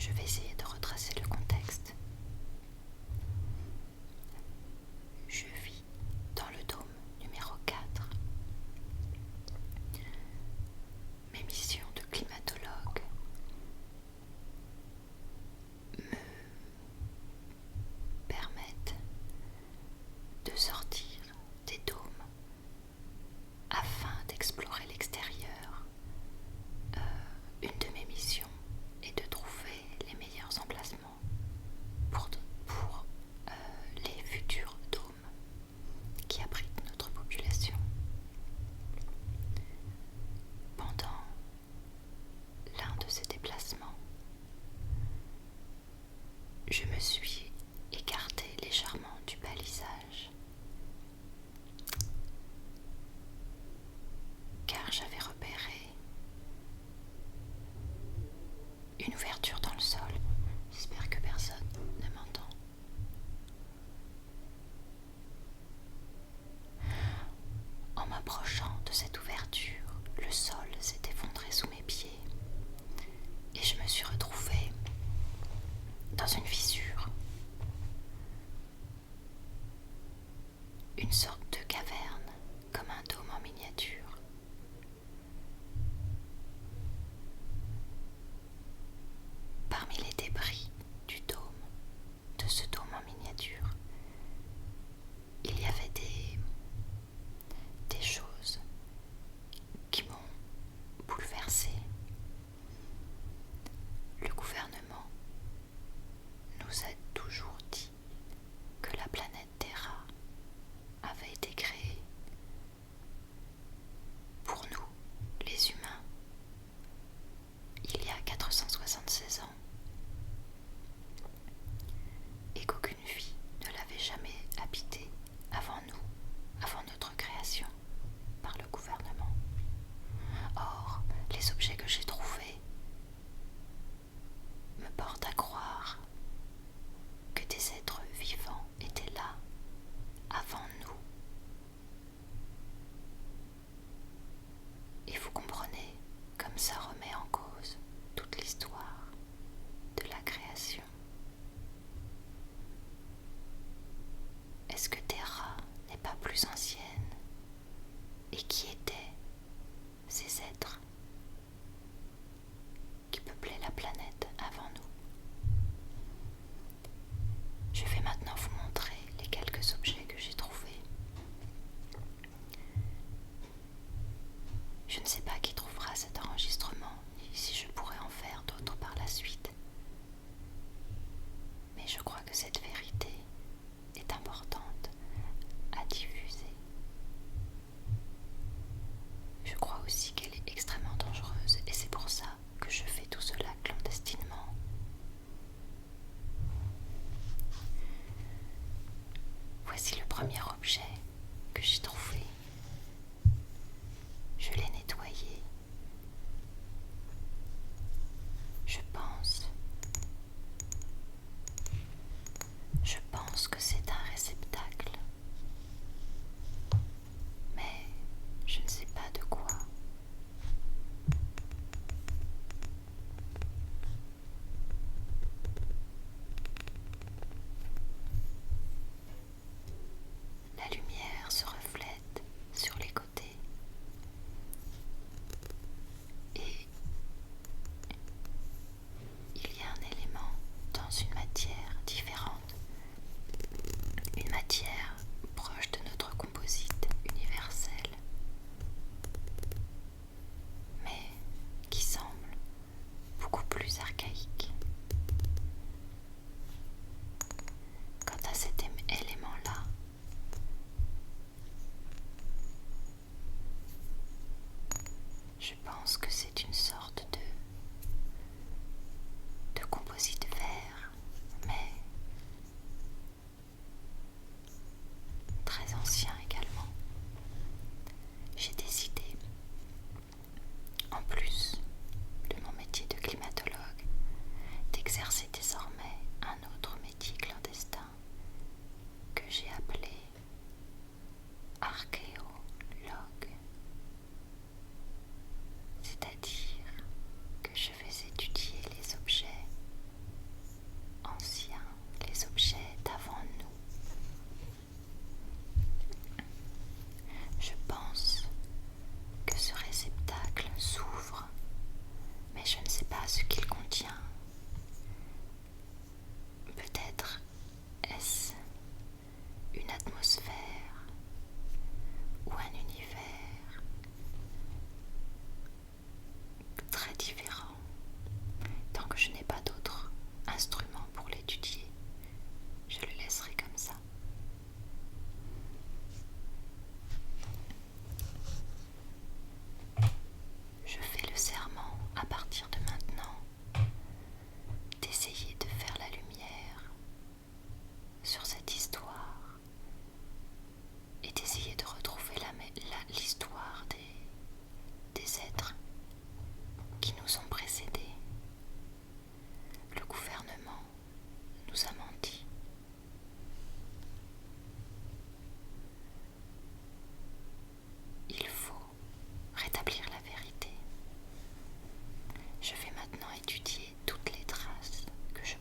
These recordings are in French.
Je vais essayer de retracer le contexte. Je vis dans le dôme numéro 4. Mes missions de climatologue me permettent de sortir des dômes afin d'explorer l'extérieur. Une de mes missions est de trouver les meilleurs emplacements pour les futurs dômes qui abritent notre population. Pendant l'un de ces déplacements, je me suis écartée légèrement du paysage car j'avais repéré une ouverture dans le sol. J'espère que personne ne m'entend. En m'approchant de cette ouverture, le sol s'est effondré sous mes pieds et je me suis retrouvée dans une fissure, une sorte de caverne comme un dôme en miniature. Parmi les débris du dôme, de ce dôme en miniature, il y avait des choses qui m'ont bouleversée. Le gouvernement nous a toujours dit que la planète Terra avait été créée pour nous, les humains, il y a 476 ans, et qu'aucune vie ne l'avait jamais habitée avant nous, avant notre création par le gouvernement. Or, les objets que j'ai trouvés me portent à croire que des êtres vivants étaient là avant nous. Et vous comprenez, comme ça remet en cause toute l'histoire de la création. Est-ce que Terra n'est pas plus ancienne? Et qui étaient ces êtres qui peuplaient la planète avant nous? Je vais maintenant vous montrer les quelques objets que j'ai trouvés. Je ne sais pas qui trouvera cet enregistrement, ni si je pourrai en faire d'autres par la suite. Mais je crois que cette vérité est importante à diffuser. Je crois aussi qu'elle est extrêmement dangereuse et c'est pour ça que je fais tout cela clandestinement. Voici le premier objet que j'ai trouvé. Je l'ai nettoyé. Je pense que c'est un réceptacle. Mais je ne sais pas de quoi. La lumière se reflète sur les côtés et il y a un élément dans une matière différente, une matière proche de notre composite universel, mais qui semble beaucoup plus archaïque. Quant à cet élément-là, je pense que c'est une sorte de composite vert, mais très ancien également. J'ai décidé, en plus de mon métier de climatologue, d'exercer désormais un autre métier clandestin que j'ai appelé archéologue. C'est-à-dire que je vais étudier les objets d'essayer de faire la lumière sur cette histoire et d'essayer de retrouver l'histoire des êtres qui nous ont précédés. Le gouvernement nous a menti. Il faut rétablir la vérité. Je vais maintenant étudier toutes les traces que je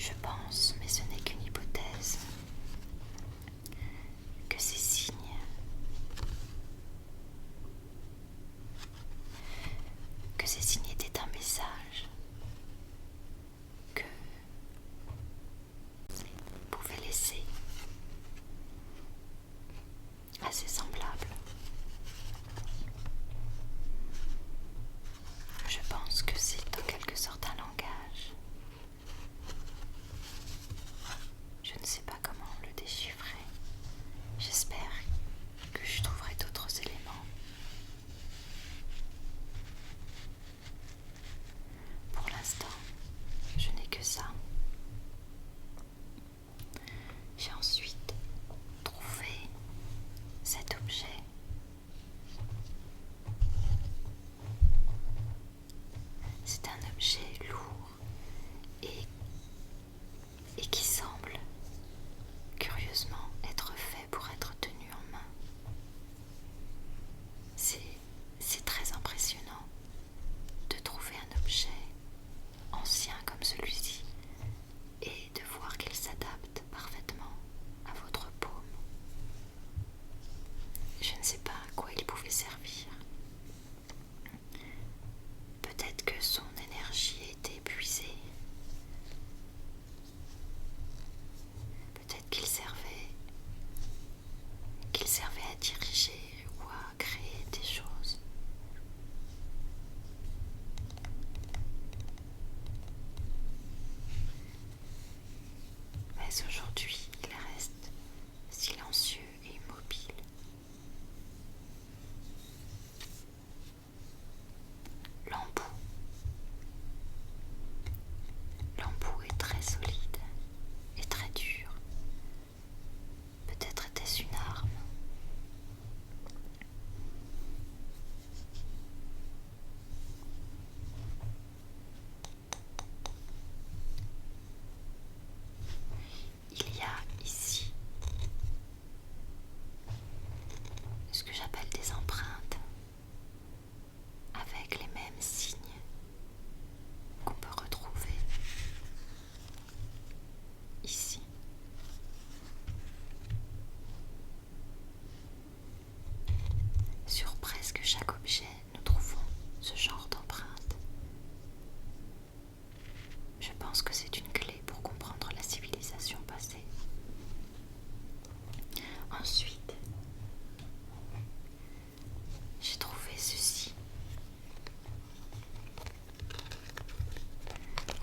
Je pense, mais ce n'est qu'une hypothèse, que ces signes étaient un message que pouvait laisser à ses semblables. Je pense que c'est en quelque sorte un langage. Je ne sais pas comment le déchiffrer. J'espère que je trouverai d'autres éléments. Pour l'instant, je n'ai que ça. J'ai ensuite trouvé cet objet. C'est un objet lourd et qui semble curieusement être fait pour être tenu en main. C'est très impressionnant de trouver un objet ancien comme celui-ci et de voir qu'il s'adapte parfaitement à votre paume. Je ne sais pas à quoi il pouvait servir. Peut-être que son énergie a été épuisée. Peut-être qu'il servait à diriger ou à créer des choses. Mais aujourd'hui, il reste silencieux et immobile. L'embout est très solide et très dur. Peut-être était-ce une arme. Il y a ici ce que j'appelle des empreintes avec les mêmes signes qu'on peut retrouver ici. Sur presque chaque objet, nous trouvons ce genre d'empreinte. Je pense que c'est une clé pour comprendre la civilisation passée. Ensuite, j'ai trouvé ceci.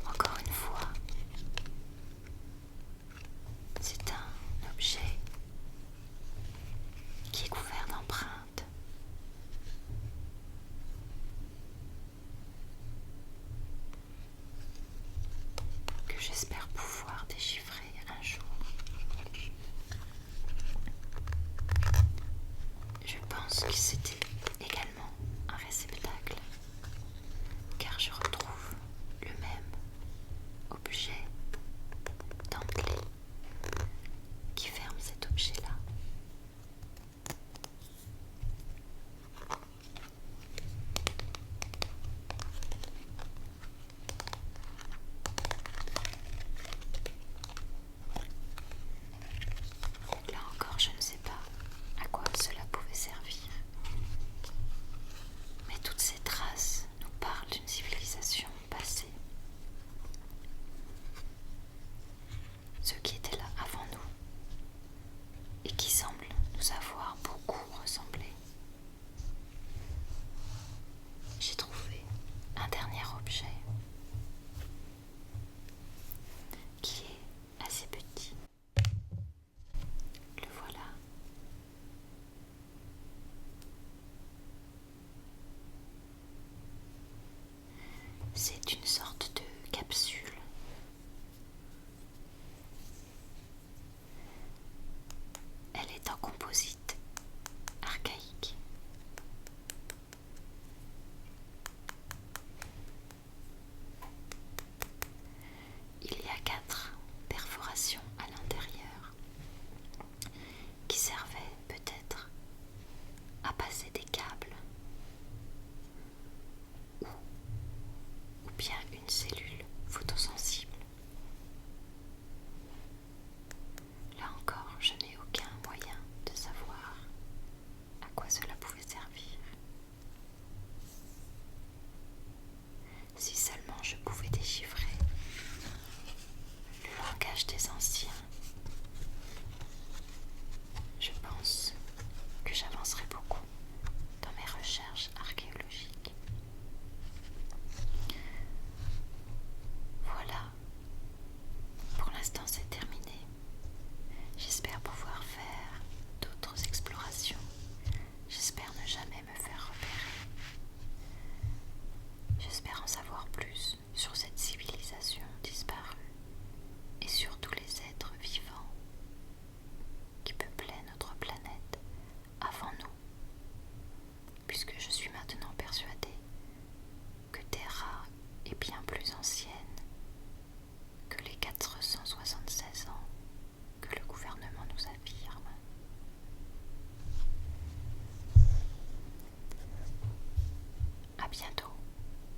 Encore une fois, c'est un objet qui est couvert d'empreintes. Que j'espère pouvoir déchiffrer un jour. Je pense que c'était également un réceptacle, car je retrouve le même objet dentelé qui ferme cet objet-là. l'âge des anciens, je pense que j'avancerai beaucoup dans mes recherches archéologiques. Voilà, pour l'instant c'est terminé. J'espère pouvoir faire d'autres explorations. J'espère ne jamais me faire repérer. J'espère en savoir plus sur cette civilisation disparue et sur tous les êtres vivants qui peuplaient notre planète avant nous, puisque je suis maintenant persuadée que Terra est bien plus ancienne